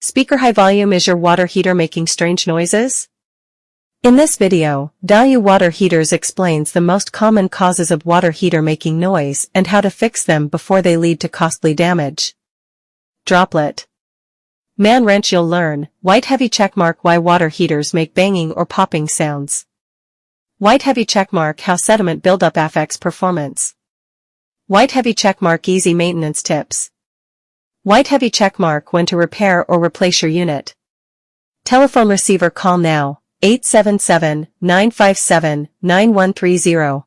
Speaker high volume. Is your water heater making strange noises? In this video, Value Water Heaters explains the most common causes of water heater making noise and how to fix them before they lead to costly damage. Droplet. Man wrench. You'll learn. White heavy checkmark. Why water heaters make banging or popping sounds. White heavy checkmark. How sediment buildup affects performance. White heavy checkmark. Easy maintenance tips. White heavy checkmark. When to repair or replace your unit. Telephone receiver. Call now. 877-957-9130.